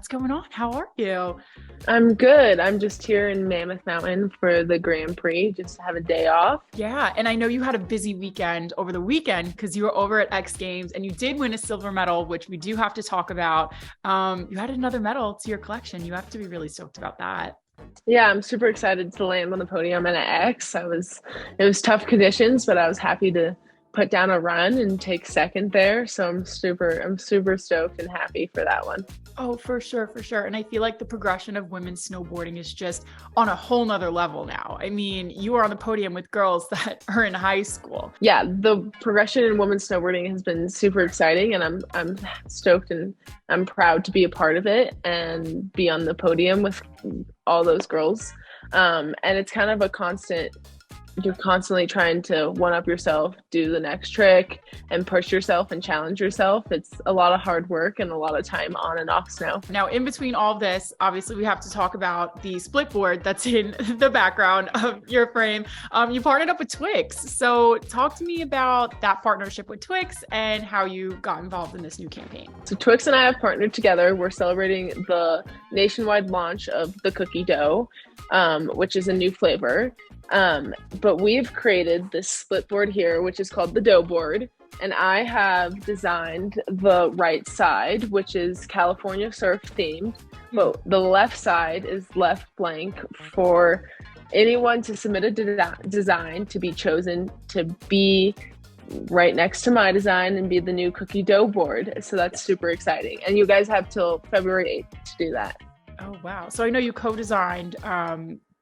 what's going on? How are you? I'm good. I'm just here in Mammoth Mountain for the Grand Prix, just to have a day off. Yeah, and I know you had a busy weekend over the weekend because you were over at X Games and you did win a silver medal, which we do have to talk about. You had another medal to your collection. You have to be really stoked about that. Yeah, I'm super excited to land on the podium at X. It was tough conditions, but I was happy to put down a run and take second there. So I'm super stoked and happy for that one. Oh, for sure, for sure. And I feel like the progression of women's snowboarding is just on a whole nother level now. I mean, you are on the podium with girls that are in high school. Yeah, the progression in women's snowboarding has been super exciting, and I'm stoked and I'm proud to be a part of it and be on the podium with all those girls. And it's kind of a constant. You're constantly trying to one up yourself, do the next trick, and push yourself and challenge yourself. It's a lot of hard work and a lot of time on and off snow. Now, in between all of this, obviously, we have to talk about the split board that's in the background of your frame. You partnered up with TWIX. So talk to me about that partnership with TWIX and how you got involved in this new campaign. So TWIX and I have partnered together. We're celebrating the nationwide launch of the cookie dough, which is a new flavor. But we've created this split board here, which is called the dough board. And I have designed the right side, which is California surf themed. But the left side is left blank for anyone to submit a design to be chosen to be right next to my design and be the new cookie dough board. So that's super exciting. And you guys have till February 8th to do that. Oh, wow. So I know you co-designed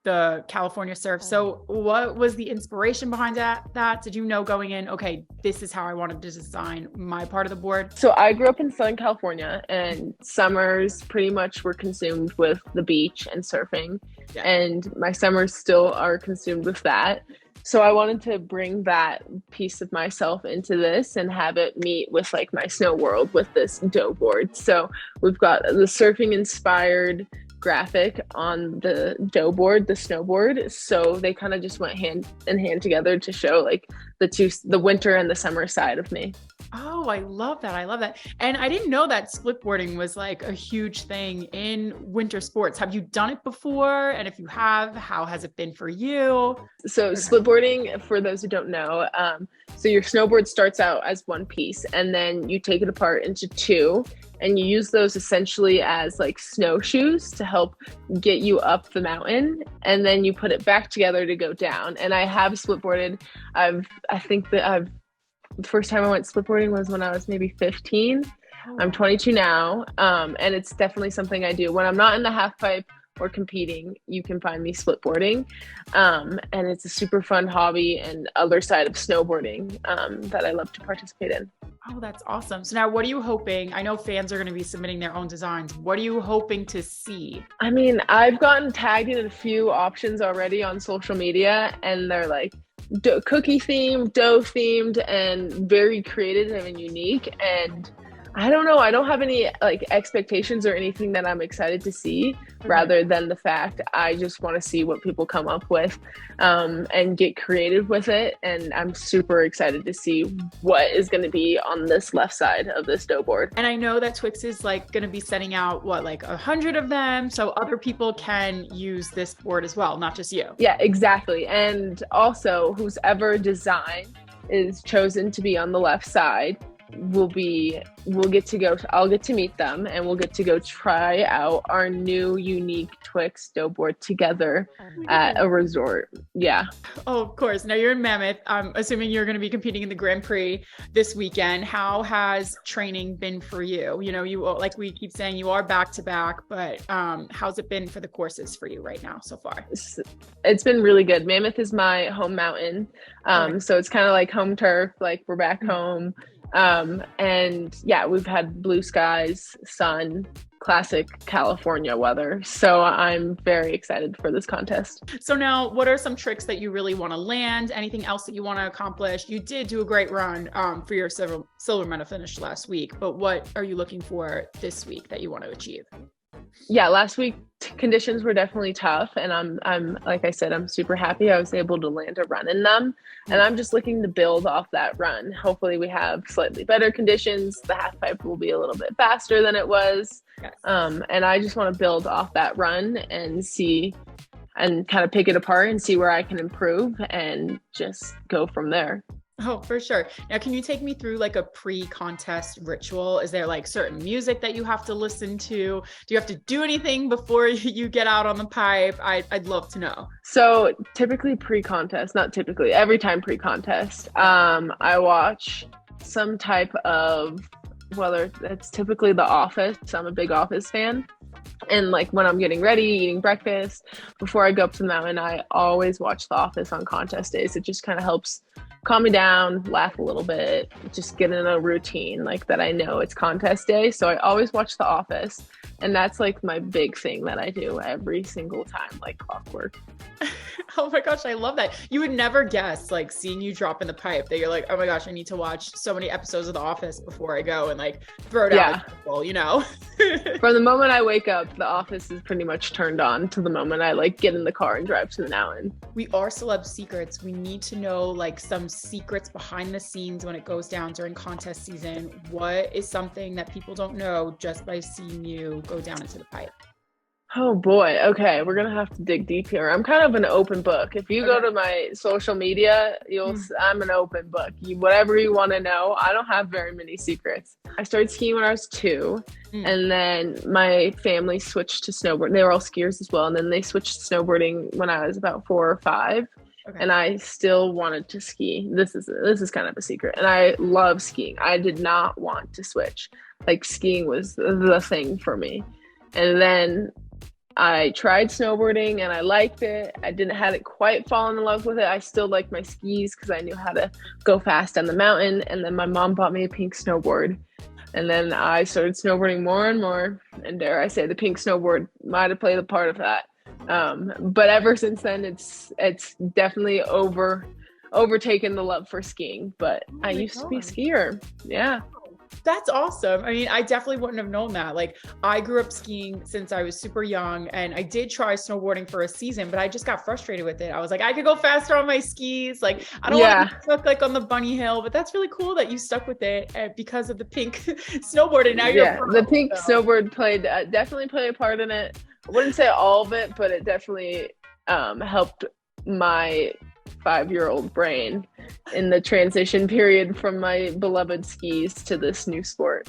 the California surf. So what was the inspiration behind that? Did you know going in, okay, this is how I wanted to design my part of the board? So I grew up in Southern California, and summers pretty much were consumed with the beach and surfing. Yeah. And my summers still are consumed with that. So I wanted to bring that piece of myself into this and have it meet with like my snow world with this dough board. So we've got the surfing inspired graphic on the dough board, the snowboard. So they kind of just went hand in hand together to show like the winter and the summer side of me. Oh, I love that. I love that. And I didn't know that splitboarding was like a huge thing in winter sports. Have you done it before? And if you have, how has it been for you? So splitboarding, for those who don't know, so your snowboard starts out as one piece and then you take it apart into two. And you use those essentially as like snowshoes to help get you up the mountain. And then you put it back together to go down. And I have splitboarded. The first time I went splitboarding was when I was maybe 15. I'm 22 now. And it's definitely something I do. When I'm not in the half pipe or competing, you can find me splitboarding. And it's a super fun hobby and other side of snowboarding that I love to participate in. Oh, that's awesome. So now what are you hoping? I know fans are going to be submitting their own designs. What are you hoping to see? I mean, I've gotten tagged in a few options already on social media, and they're like cookie themed, dough themed, and very creative and unique. And I don't know. I don't have any like expectations or anything that I'm excited to see, rather than the fact I just want to see what people come up with and get creative with it. And I'm super excited to see what is going to be on this left side of this dough board. And I know that TWIX is like going to be sending out like 100 of them, so other people can use this board as well, not just you. Yeah, exactly. And also, whose ever design is chosen to be on the left side I'll get to meet them, and we'll get to go try out our new unique TWIX dough board together at a resort. Yeah. Oh, of course. Now you're in Mammoth. I'm assuming you're going to be competing in the Grand Prix this weekend. How has training been for you? You know, like we keep saying, you are back to back, but how's it been for the courses for you right now so far? It's been really good. Mammoth is my home mountain. So it's kind of like home turf, like we're back home. And yeah, we've had blue skies, sun, classic California weather. So I'm very excited for this contest. So now, what are some tricks that you really want to land? Anything else that you want to accomplish? You did do a great run for your silver medal finish last week, but what are you looking for this week that you want to achieve? Yeah, last week conditions were definitely tough, and I'm like I said, I'm super happy I was able to land a run in them, and I'm just looking to build off that run. Hopefully, we have slightly better conditions. The half pipe will be a little bit faster than it was, Yes. and I just want to build off that run and see and kind of pick it apart and see where I can improve and just go from there. Oh, for sure. Now, can you take me through like a pre-contest ritual? Is there like certain music that you have to listen to? Do you have to do anything before you get out on the pipe? I'd love to know. So typically pre-contest, not typically, every time pre-contest, I watch some type of, whether it's typically The Office. I'm a big Office fan. And like when I'm getting ready, eating breakfast, before I go up to the mountain, I always watch The Office on contest days. It just kind of helps calm me down, laugh a little bit, just get in a routine like that. I know it's contest day. So I always watch The Office. And that's like my big thing that I do every single time, like clockwork. Oh my gosh, I love that. You would never guess, like seeing you drop in the pipe, that you're like, oh my gosh, I need to watch so many episodes of The Office before I go and like throw it out at people, you know? From the moment I wake up, The Office is pretty much turned on to the moment I like get in the car and drive to the mountain. We are Celeb Secrets. We need to know like some secrets behind the scenes when it goes down during contest season. What is something that people don't know just by seeing you go down into the pipe? Oh boy. Okay. We're going to have to dig deep here. I'm kind of an open book. If you go to my social media, I'm an open book. Whatever you want to know. I don't have very many secrets. I started skiing when I was 2, and then my family switched to snowboard. They were all skiers as well. And then they switched to snowboarding when I was about 4 or 5. Okay. And I still wanted to ski. This is kind of a secret. And I love skiing. I did not want to switch. Like skiing was the thing for me. And then I tried snowboarding and I liked it. I hadn't quite fallen in love with it. I still liked my skis because I knew how to go fast on the mountain. And then my mom bought me a pink snowboard. And then I started snowboarding more and more. And dare I say, the pink snowboard might have played a part of that. But ever since then, it's definitely overtaken the love for skiing. But I used to be a skier. Yeah. That's awesome. I mean, I definitely wouldn't have known that. Like, I grew up skiing since I was super young, and I did try snowboarding for a season, but I just got frustrated with it. I was like, I could go faster on my skis. Like, I don't want to be stuck like on the bunny hill, but that's really cool that you stuck with it because of the pink snowboard. And now you're the pink snowboard definitely played a part in it. I wouldn't say all of it, but it definitely helped my 5-year-old brain in the transition period from my beloved skis to this new sport.